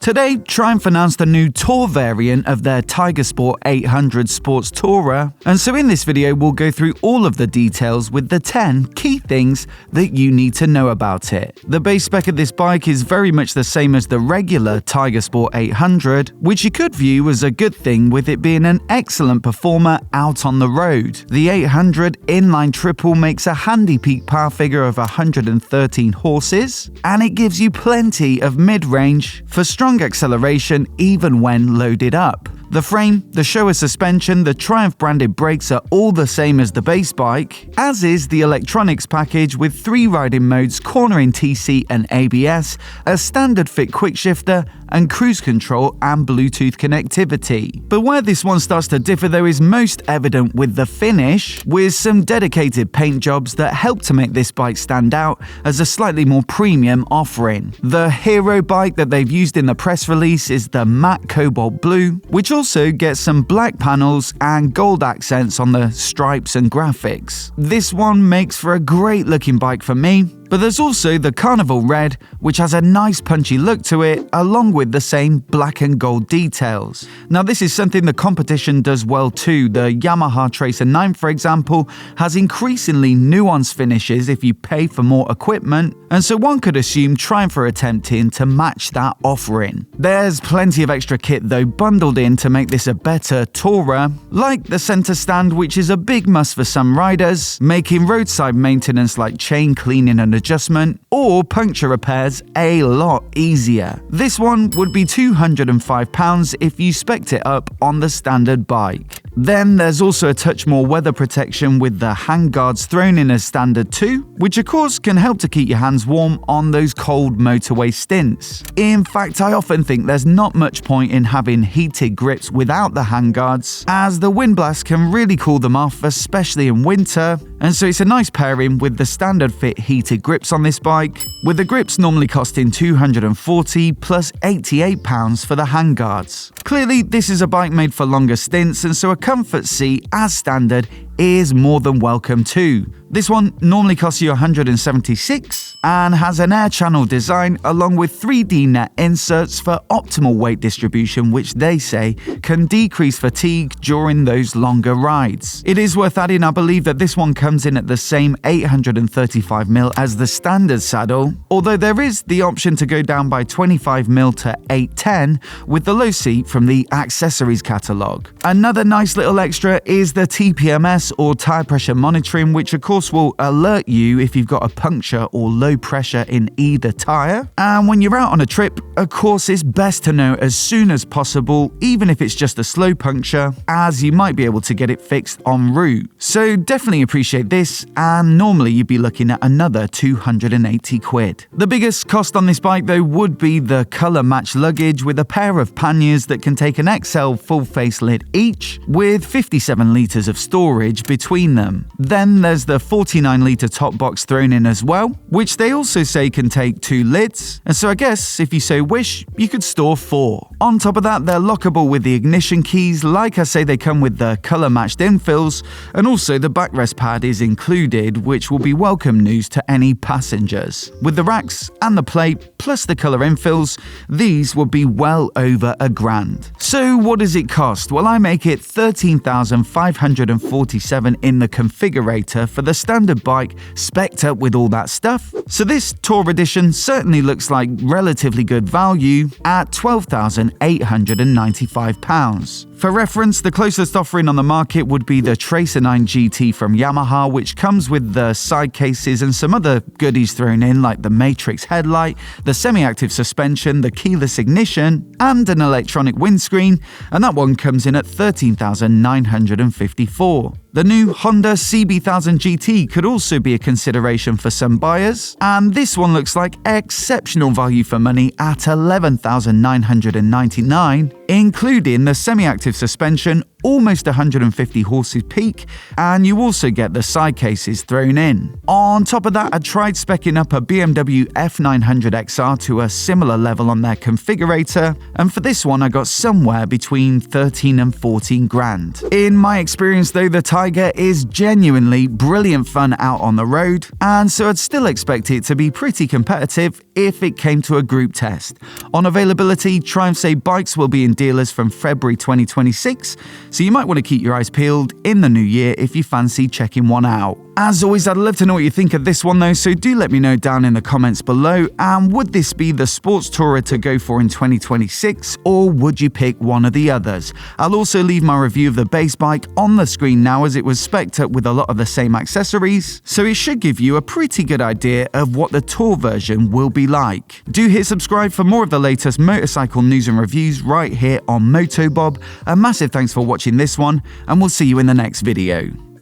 Today, Triumph announced a new Tour variant of their Tiger Sport 800 Sports Tourer, and so in this video we'll go through all of the details with the 10 key things that you need to know about it. The base spec of this bike is very much the same as the regular Tiger Sport 800, which you could view as a good thing with it being an excellent performer out on the road. The 800 inline triple makes a handy peak power figure of 113 horses, and it gives you plenty of mid-range for strong acceleration even when loaded up. The frame, the Showa suspension, the Triumph branded brakes are all the same as the base bike, as is the electronics package with 3 riding modes, cornering TC and ABS, a standard fit quick shifter, and cruise control and Bluetooth connectivity. But where this one starts to differ though is most evident with the finish, with some dedicated paint jobs that help to make this bike stand out as a slightly more premium offering. The hero bike that they've used in the press release is the matte cobalt blue, which also gets some black panels and gold accents on the stripes and graphics. This one makes for a great looking bike for me. But there's also the Carnival Red, which has a nice punchy look to it, along with the same black and gold details. Now this is something the competition does well too. The Yamaha Tracer 9, for example, has increasingly nuanced finishes if you pay for more equipment, and so one could assume Triumph are attempting to match that offering. There's plenty of extra kit though bundled in to make this a better tourer, like the center stand, which is a big must for some riders, making roadside maintenance like chain cleaning and adjustment or puncture repairs a lot easier. This one would be £205 if you spec'd it up on the standard bike. Then there's also a touch more weather protection with the hand guards thrown in as standard too, which of course can help to keep your hands warm on those cold motorway stints. In fact, I often think there's not much point in having heated grips without the hand guards, as the wind blast can really cool them off, especially in winter, and so it's a nice pairing with the standard fit heated grips on this bike, with the grips normally costing £240 plus £88 for the hand guards. Clearly, this is a bike made for longer stints, and so a comfort seat as standard is more than welcome too. This one normally costs you $176 and has an air channel design along with 3D net inserts for optimal weight distribution, which they say can decrease fatigue during those longer rides. It is worth adding, I believe, that this one comes in at the same 835mm as the standard saddle, although there is the option to go down by 25mm to 810 with the low seat from the accessories catalogue. Another nice little extra is the TPMS or tire pressure monitoring, which of course will alert you if you've got a puncture or low pressure in either tire. And when you're out on a trip, of course it's best to know as soon as possible, even if it's just a slow puncture, as you might be able to get it fixed en route. So definitely appreciate this, and normally you'd be looking at another £280. The biggest cost on this bike though would be the colour match luggage with a pair of panniers that can take an XL full face lid each, with 57 litres of storage between them. Then there's the 49-litre top box thrown in as well, which they also say can take 2 lids, and so I guess if you so wish, you could store 4. On top of that, they're lockable with the ignition keys. Like I say, they come with the colour matched infills, and also the backrest pad is included, which will be welcome news to any passengers. With the racks and the plate, plus the colour infills, these will be well over £1,000. So what does it cost? Well, I make it $13,547 in the configurator for the standard bike, spec'd up with all that stuff. So this Tour edition certainly looks like relatively good value at £12,895. For reference, the closest offering on the market would be the Tracer 9 GT from Yamaha, which comes with the side cases and some other goodies thrown in like the Matrix headlight, the semi-active suspension, the keyless ignition, and an electronic windscreen, and that one comes in at $13,954. The new Honda CB1000 GT could also be a consideration for some buyers, and this one looks like exceptional value for money at $11,999, including the semi-active suspension, almost 150 horses peak, and you also get the side cases thrown in. On top of that, I tried speccing up a BMW F900 XR to a similar level on their configurator, and for this one I got some somewhere between 13 and 14 grand. In my experience though, the Tiger is genuinely brilliant fun out on the road, and so I'd still expect it to be pretty competitive if it came to a group test. On availability, Triumph say bikes will be in dealers from February 2026, so you might want to keep your eyes peeled in the new year if you fancy checking one out. As always, I'd love to know what you think of this one though, so do let me know down in the comments below. And would this be the sports tourer to go for in 2026, or would you pick one of the others? I'll also leave my review of the base bike on the screen now, as it was spec'd up with a lot of the same accessories, so it should give you a pretty good idea of what the tour version will be like. Do hit subscribe for more of the latest motorcycle news and reviews right here on MOTOBOB. A massive thanks for watching this one, and we'll see you in the next video.